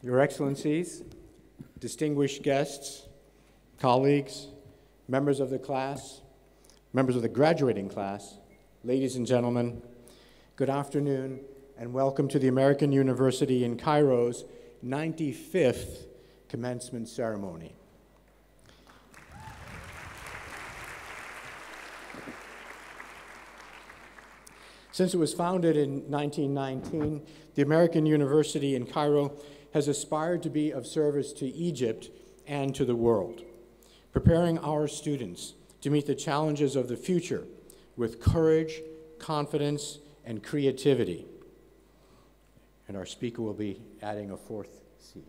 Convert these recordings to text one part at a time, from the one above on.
Your Excellencies, distinguished guests, colleagues, members of the class, members of the graduating class, ladies and gentlemen, good afternoon and welcome to the American University in Cairo's 95th commencement ceremony. Since it was founded in 1919, the American University in Cairo has aspired to be of service to Egypt and to the world, preparing our students to meet the challenges of the future with courage, confidence, and creativity. And our speaker will be adding a fourth C.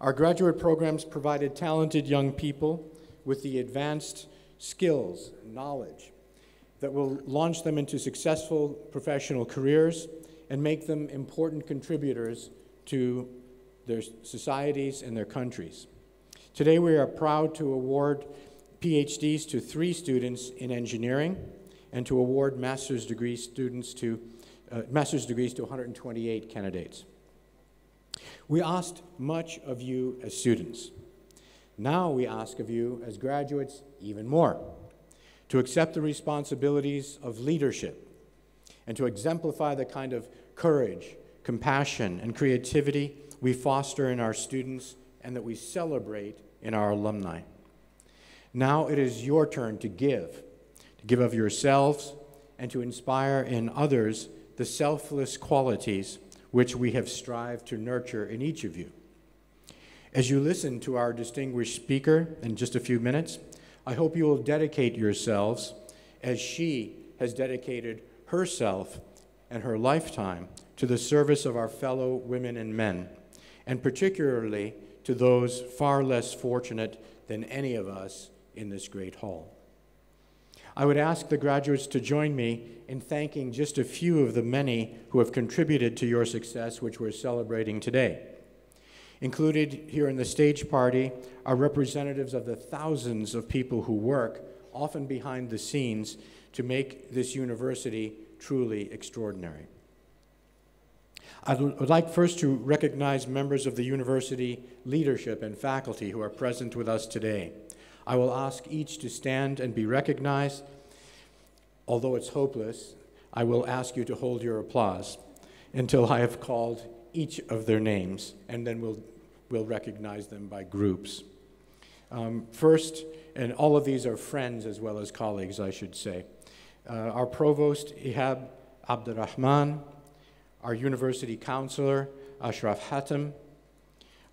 Our graduate programs provided talented young people with the advanced skills and knowledge that will launch them into successful professional careers and make them important contributors to their societies and their countries. Today we are proud to award PhDs to 3 students in engineering and to award master's degrees to 128 candidates. We asked much of you as students. Now we ask of you as graduates even more, to accept the responsibilities of leadership and to exemplify the kind of courage, compassion, and creativity we foster in our students and that we celebrate in our alumni. Now it is your turn to give of yourselves and to inspire in others the selfless qualities which we have strived to nurture in each of you. As you listen to our distinguished speaker in just a few minutes, I hope you will dedicate yourselves as she has dedicated herself and her lifetime to the service of our fellow women and men, and particularly to those far less fortunate than any of us in this great hall. I would ask the graduates to join me in thanking just a few of the many who have contributed to your success, which we're celebrating today. Included here in the stage party are representatives of the thousands of people who work, often behind the scenes, to make this university truly extraordinary. I would like first to recognize members of the university leadership and faculty who are present with us today. I will ask each to stand and be recognized. Although it's hopeless, I will ask you to hold your applause until I have called each of their names, and then we'll recognize them by groups. First, and all of these are friends as well as colleagues, I should say. Our provost, Ihab Abdurrahman, our university counselor, Ashraf Hatem,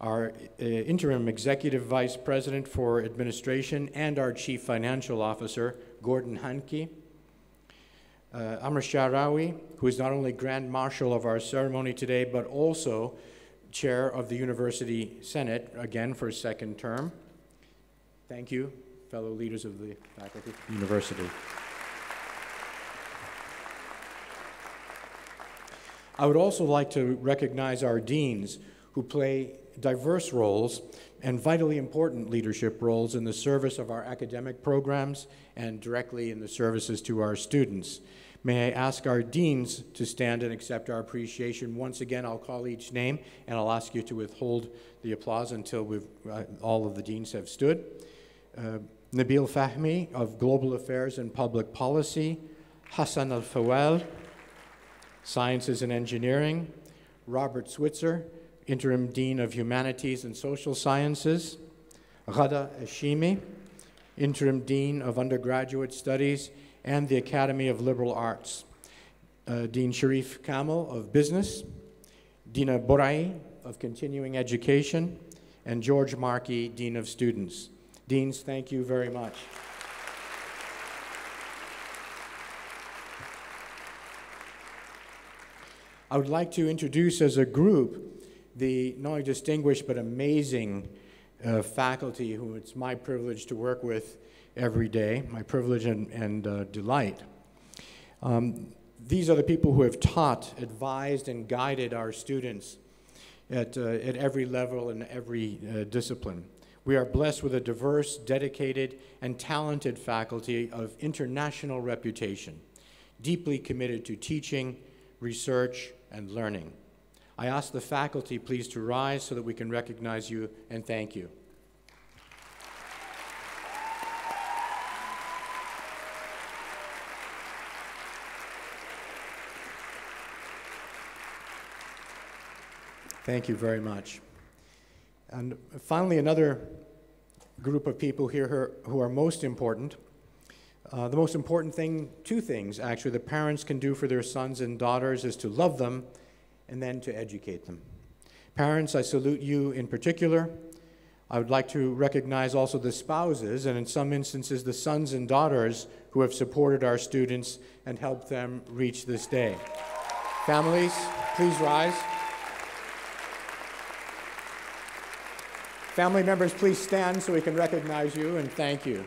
our interim executive vice president for administration, and our chief financial officer, Gordon Hanke, Amr Sharawi, who is not only Grand Marshal of our ceremony today, but also chair of the University Senate, again for a second term. Thank you, fellow leaders of the faculty university. I would also like to recognize our deans who play diverse roles and vitally important leadership roles in the service of our academic programs and directly in the services to our students. May I ask our deans to stand and accept our appreciation. Once again, I'll call each name, and I'll ask you to withhold the applause until all of the deans have stood. Nabil Fahmy of Global Affairs and Public Policy, Hassan Al-Fawal, Sciences and Engineering, Robert Switzer, Interim Dean of Humanities and Social Sciences, Ghada Hashimi, Interim Dean of Undergraduate Studies and the Academy of Liberal Arts, Dean Sharif Kamal of Business, Dina Borai of Continuing Education, and George Markey, Dean of Students. Deans, thank you very much. I would like to introduce as a group the not only distinguished but amazing faculty who it's my privilege to work with every day, my privilege and delight. These are the people who have taught, advised, and guided our students at every level and every discipline. We are blessed with a diverse, dedicated, and talented faculty of international reputation, deeply committed to teaching, research, and learning. I ask the faculty please to rise so that we can recognize you and thank you. Thank you very much. And finally, another group of people here who are most important. The most important thing, two things actually, the parents can do for their sons and daughters is to love them and then to educate them. Parents, I salute you in particular. I would like to recognize also the spouses and in some instances the sons and daughters who have supported our students and helped them reach this day. Families, please rise. Family members, please stand so we can recognize you and thank you.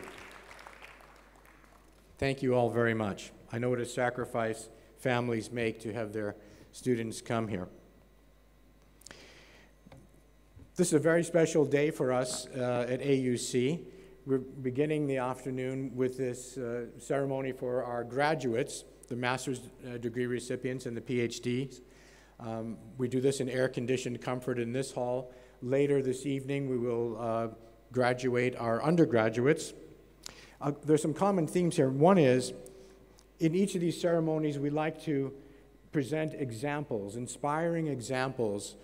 Thank you all very much. I know what a sacrifice families make to have their students come here. This is a very special day for us at AUC. We're beginning the afternoon with this ceremony for our graduates, the master's degree recipients and the PhDs. We do this in air-conditioned comfort in this hall. Later this evening, we will graduate our undergraduates. There's some common themes here. One is, in each of these ceremonies, we like to present examples, inspiring examples,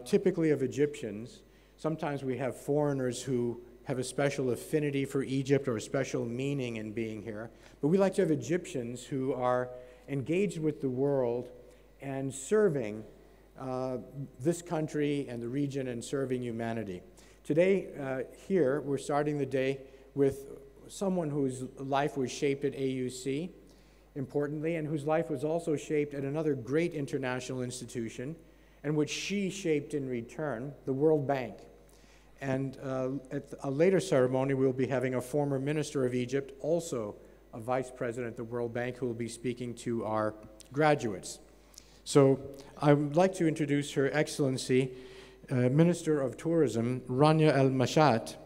typically of Egyptians. Sometimes we have foreigners who have a special affinity for Egypt or a special meaning in being here. But we like to have Egyptians who are engaged with the world and serving this country and the region and serving humanity. Today, here, we're starting the day with someone whose life was shaped at AUC, importantly, and whose life was also shaped at another great international institution, and which she shaped in return, the World Bank. And at a later ceremony, we'll be having a former minister of Egypt, also a vice president at the World Bank, who will be speaking to our graduates. So I would like to introduce Her Excellency, Minister of Tourism, Rania Al-Mashat,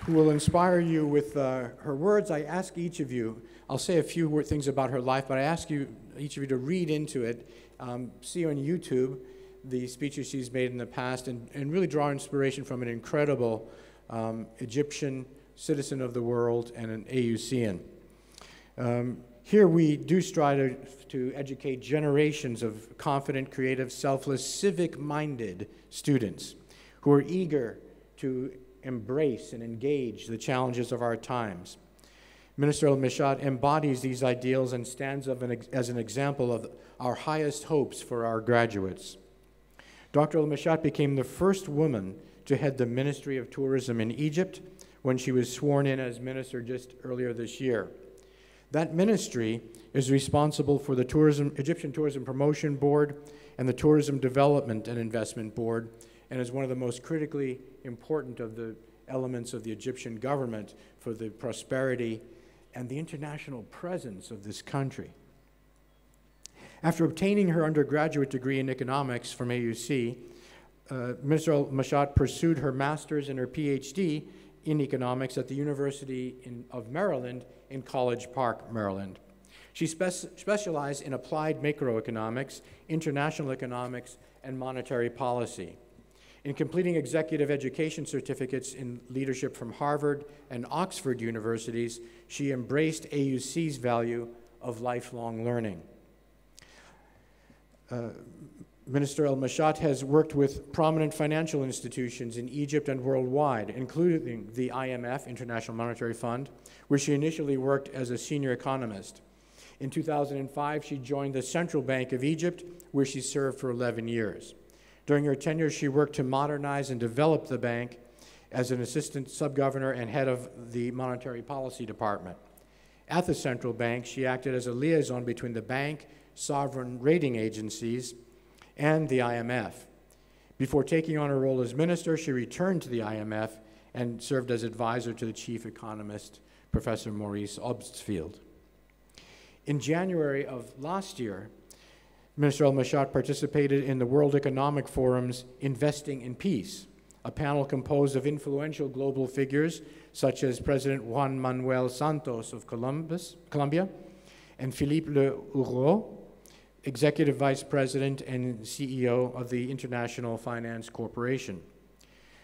who will inspire you with her words. I ask each of you, I'll say a few things about her life, but I ask you, each of you to read into it, see on YouTube the speeches she's made in the past, and really draw inspiration from an incredible Egyptian citizen of the world and an AUCian. Here we do strive to educate generations of confident, creative, selfless, civic-minded students who are eager to embrace and engage the challenges of our times. Minister Al-Mashat embodies these ideals and stands as an example of our highest hopes for our graduates. Dr. Al-Mashat became the first woman to head the Ministry of Tourism in Egypt when she was sworn in as minister just earlier this year. That ministry is responsible for the Egyptian Tourism Promotion Board and the Tourism Development and Investment Board, and is one of the most critically important of the elements of the Egyptian government for the prosperity and the international presence of this country. After obtaining her undergraduate degree in economics from AUC, Minister Al-Mashat pursued her master's and her PhD in economics at the University of Maryland in College Park, Maryland. She specialized in applied macroeconomics, international economics, and monetary policy. In completing executive education certificates in leadership from Harvard and Oxford universities, she embraced AUC's value of lifelong learning. Minister Al-Mashat has worked with prominent financial institutions in Egypt and worldwide, including the IMF, International Monetary Fund, where she initially worked as a senior economist. In 2005, she joined the Central Bank of Egypt, where she served for 11 years. During her tenure, she worked to modernize and develop the bank as an assistant sub-governor and head of the Monetary Policy Department. At the Central Bank, she acted as a liaison between the bank, sovereign rating agencies, and the IMF. Before taking on her role as minister, she returned to the IMF and served as advisor to the chief economist, Professor Maurice Obstfeld. In January of last year, Minister Al-Mashat participated in the World Economic Forum's Investing in Peace, a panel composed of influential global figures such as President Juan Manuel Santos of Colombia, and Philippe Le Hureau, Executive Vice President and CEO of the International Finance Corporation.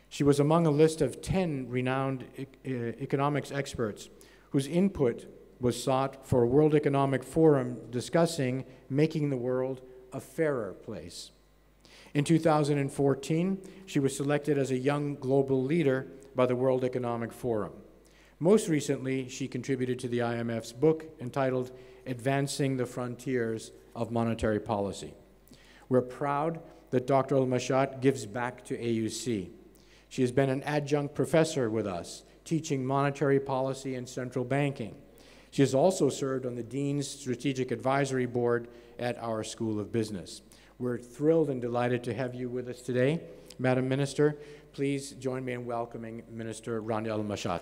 She was among a list of 10 renowned economics experts whose input was sought for a World Economic Forum discussing making the world a fairer place. In 2014, she was selected as a young global leader by the World Economic Forum. Most recently, she contributed to the IMF's book entitled Advancing the Frontiers of Monetary Policy. We're proud that Dr. Al-Mashat gives back to AUC. She has been an adjunct professor with us, teaching monetary policy and central banking. She has also served on the Dean's Strategic Advisory Board at our School of Business. We're thrilled and delighted to have you with us today. Madam Minister, please join me in welcoming Minister Rania Al-Mashat.